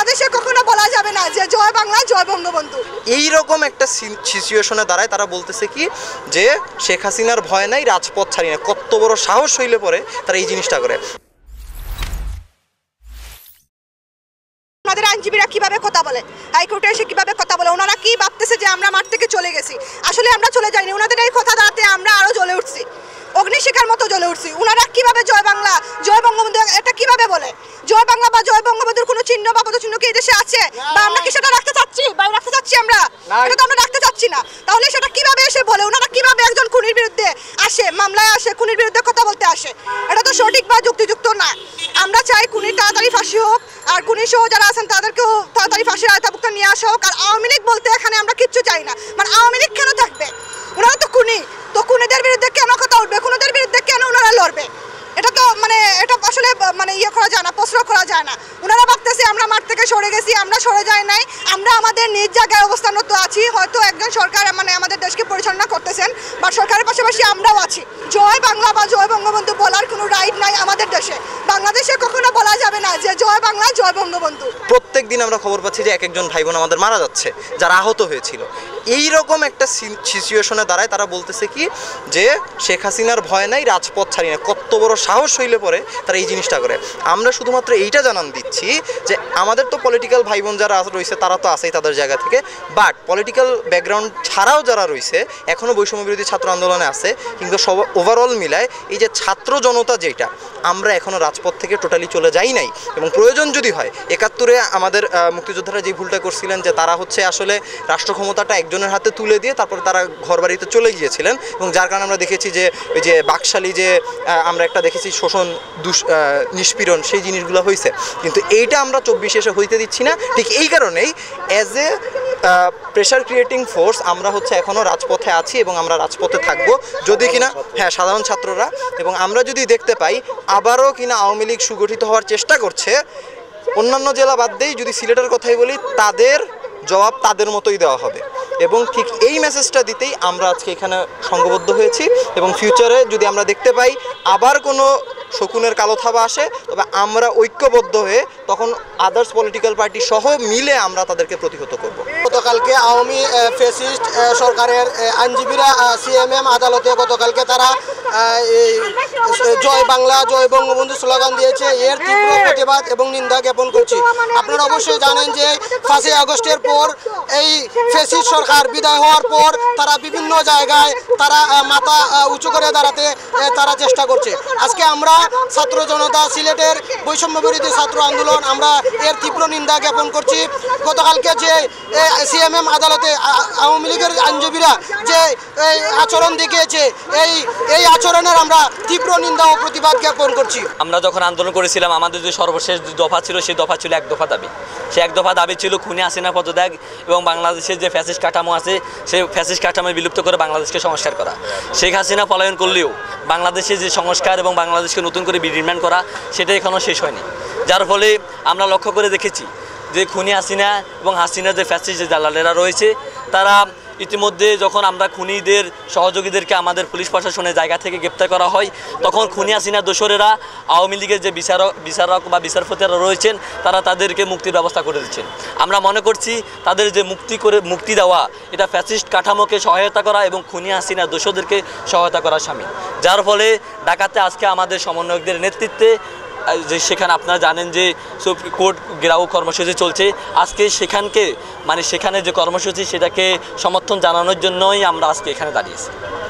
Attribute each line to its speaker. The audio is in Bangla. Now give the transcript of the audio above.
Speaker 1: বাংলাদেশে কখনো বলা যাবে না যে জয় বাংলা জয় বঙ্গবন্ধু।
Speaker 2: এইরকম একটা সিচুয়েশনে দাঁড়ায় তারা বলতেছে কি যে শেখ হাসিনার ভয় নাই, রাজপথ ছাড়ি না। কত বড় সাহস হইলে পরে তারা এই জিনিসটা করে।
Speaker 1: আমাদের আইনজীবীরা কিভাবে কথা বলে, হাইকোর্টে এসে কিভাবে কথা বলে, ওনারা কি ভাবতেছে যে আমরা মাঠ থেকে চলে গেছি। আসলে আমরা চলে যাইনি, ওনাদের এই কথা দাঁড়াতে আমরা আরো জ্বলে উঠছি, অগ্নিশিখার মতো জ্বলে উঠছি। ওনারা কিভাবে জয় বাংলা জয় বঙ্গবন্ধু এটা কিভাবে বলে? জয় বাংলা বা জয় বঙ্গবন্ধুর কোনো চিহ্ন বা পদচিহ্ন কি এই দেশে আছে? বা আমরা কি সেটা রাখতে চাচ্ছি বা রাখতে চাচ্ছি? আমরা এটা তো আমরা রাখতে চাচ্ছি না। তাহলে সেটা কিভাবে এসে বলে? ওনারা কিভাবে একজন খুনির বিরুদ্ধে আসে, মামলায় আসে, খুনির বিরুদ্ধে কথা বলতে আসে? এটা তো সঠিক বা যুক্তিযুক্ত না। আমরা চাই খুনির তাড়াতাড়ি ফাঁসি হোক, আর খুনি সহ যারা আছেন তাদেরকেও তাড়াতাড়ি ফাঁসির আওতাভুক্ত নিয়ে আসা হোক। আর আওয়ামী লীগ বলতে এখানে আমরা কিচ্ছু চাই না। মানে আওয়ামী লীগ কেন থাকবে? ওনারা তো খুনি, তো খুনিদের বিরুদ্ধে কেন কথা উঠবে? খুনিদের বিরুদ্ধে কেন ওনারা লড়বে? এটা তো এটা আসলে ইয়ে করা যায় না, প্রশ্ন করা যায় না। ওনারা ভাবতেছে আমরা মাঠ থেকে সরে গেছি, আমরা সরে যাই নাই, আমরা আমাদের নিজ জায়গায় অবস্থানরত আছি। হয়তো একজন সরকার আমাদের দেশকে পরিচালনা করতেছেন, বা সরকারের পাশাপাশি আমরাও আছি। জয় বাংলা বা জয় বঙ্গবন্ধু বলার কোনো রাইট নাই আমাদের দেশে। বাংলাদেশে কখনো বলা যাবে না যে জয় বাংলা জয় বঙ্গবন্ধু।
Speaker 2: প্রত্যেক দিন আমরা খবর পাচ্ছি যে এক একজন ভাই বোন আমাদের মারা যাচ্ছে, যারা আহত হয়েছিল। এইরকম একটা সিচুয়েশনে দাঁড়ায় তারা বলতেছে কি যে শেখ হাসিনার ভয় নাই, রাজপথ ছাড়ি না। কত বড় সাহস হইলে পরে তারা এই জিনিসটা করে। আমরা শুধুমাত্র এইটা জানান দিচ্ছি যে আমাদের তো পলিটিক্যাল ভাই বোন যারা রয়েছে তারা তো আছেই তাদের জায়গা থেকে, বাট পলিটিক্যাল ব্যাকগ্রাউন্ড ছাড়াও যারা রয়েছে, এখনও বৈষম্য বিরোধী ছাত্র আন্দোলনে আছে, কিন্তু সব ওভারঅল মিলায় এই যে ছাত্র জনতা যেটা, আমরা এখনও রাজপথ থেকে টোটালি চলে যাই নাই। এবং প্রয়োজন যদি হয়, ৭১-এ আমাদের মুক্তিযোদ্ধারা যে ভুলটা করছিলেন যে তারা আসলে রাষ্ট্র ক্ষমতাটা একজনের হাতে তুলে দিয়ে তারপরে তারা ঘর বাড়িতে চলে গিয়েছিলেন, এবং যার কারণে আমরা দেখেছি যে ওই যে বাকশালী যে আমরা একটা দেখেছি শোষণ নিষ্পীড়ন, সেই জিনিসগুলো হয়েছে। কিন্তু এইটা আমরা ২৪ এসে হইতে দিচ্ছি না। ঠিক এই কারণেই as a pressure creating force আমরা এখনও রাজপথে আছি এবং আমরা রাজপথে থাকবো, যদি কিনা সাধারণ ছাত্ররা, এবং আমরা যদি দেখতে পাই আবারও কিনা আওয়ামী লীগ সুগঠিত হওয়ার চেষ্টা করছে, অন্যান্য জেলা বাদ দিয়েই যদি সিলেটের কথাই বলি, তাদের জবাব তাদের মতোই দেওয়া হবে। এবং ঠিক এই মেসেজটা দিতেই আমরা আজকে এখানে সংঘবদ্ধ হয়েছি। এবং ফিউচারে যদি আমরা দেখতে পাই আবার কোনো শকুনের কালো থাবা আসে, তবে আমরা ঐক্যবদ্ধ হয়ে তখন আদার্স পলিটিক্যাল পার্টি সহ মিলে আমরা তাদেরকে প্রতিহত করব।
Speaker 3: গতকালকে আওয়ামী ফ্যাসিস্ট সরকারের আইনজীবীরা সিএমএম আদালতে গতকালকে তারা জয় বাংলা জয় বঙ্গবন্ধু স্লোগান দিয়েছে। এর তীব্র প্রতিবাদ এবং নিন্দা জ্ঞাপন করছি। আপনারা অবশ্যই জানেন যে ৫ই আগস্টের পর এই ফ্যাসিস্ট সরকার বিদায় হওয়ার পর তারা বিভিন্ন জায়গায় তারা মাথা উঁচু করে দাঁড়াতে তারা চেষ্টা করছে। আজকে আমরা ছাত্র জনতা, সিলেটের বৈষম্য বিরোধী ছাত্র আন্দোলন, আমরা এর তীব্র নিন্দা জ্ঞাপন করছি। গতকালকে যে সিএমএম আদালতে আওয়ামী লীগের আইনজীবীরা যে আচরণ দেখিয়েছে, এই আচরণের আমরা তীব্র নিন্দা ও প্রতিবাদ জ্ঞাপন করছি।
Speaker 4: আমরা যখন আন্দোলন করেছিলাম, আমাদের যে সর্বশেষ দফা ছিল, সেই দফা ছিল এক দফা দাবি। সেই এক দফা দাবি ছিল খুনি হাসিনা পদত্যাগ এবং বাংলাদেশের যে ফ্যাসিস্ট কাঠামো আছে সেই ফ্যাসিস্ট কাঠামো বিলুপ্ত করে বাংলাদেশকে সংস্কার করা। শেখ হাসিনা পলায়ন করলেও বাংলাদেশে যে সংস্কার এবং বাংলাদেশকে নতুন করে বিনির্মাণ করা, সেটা এখনও শেষ হয়নি। যার ফলে আমরা লক্ষ্য করে দেখেছি যে খুনি হাসিনা এবং হাসিনার যে ফ্যাসিস্ট যে দালালেরা রয়েছে, তারা ইতিমধ্যে যখন আমরা খুনিদের সহযোগীদেরকে আমাদের পুলিশ প্রশাসনের জায়গা থেকে গ্রেপ্তার করা হয়, তখন খুনি হাসিনার দোসরেরা আওয়ামী লীগের যে বিচারক বা বিচারপতিরা রয়েছেন, তারা তাদেরকে মুক্তির ব্যবস্থা করে দিচ্ছেন। আমরা মনে করছি তাদের যে মুক্তি দেওয়া, এটা ফ্যাসিস্ট কাঠামোকে সহায়তা করা এবং খুনি হাসিনার দোষদেরকে সহায়তা করা শামিল। যার ফলে ঢাকাতে আজকে আমাদের সমন্বয়কদের নেতৃত্বে যে সেখানে আপনারা জানেন যে সুপ্রিম কোর্ট ঘেরাও কর্মসূচি চলছে, আজকে সেখানে যে কর্মসূচি সেটাকে সমর্থন জানানোর জন্যই আমরা আজকে এখানে দাঁড়িয়েছি।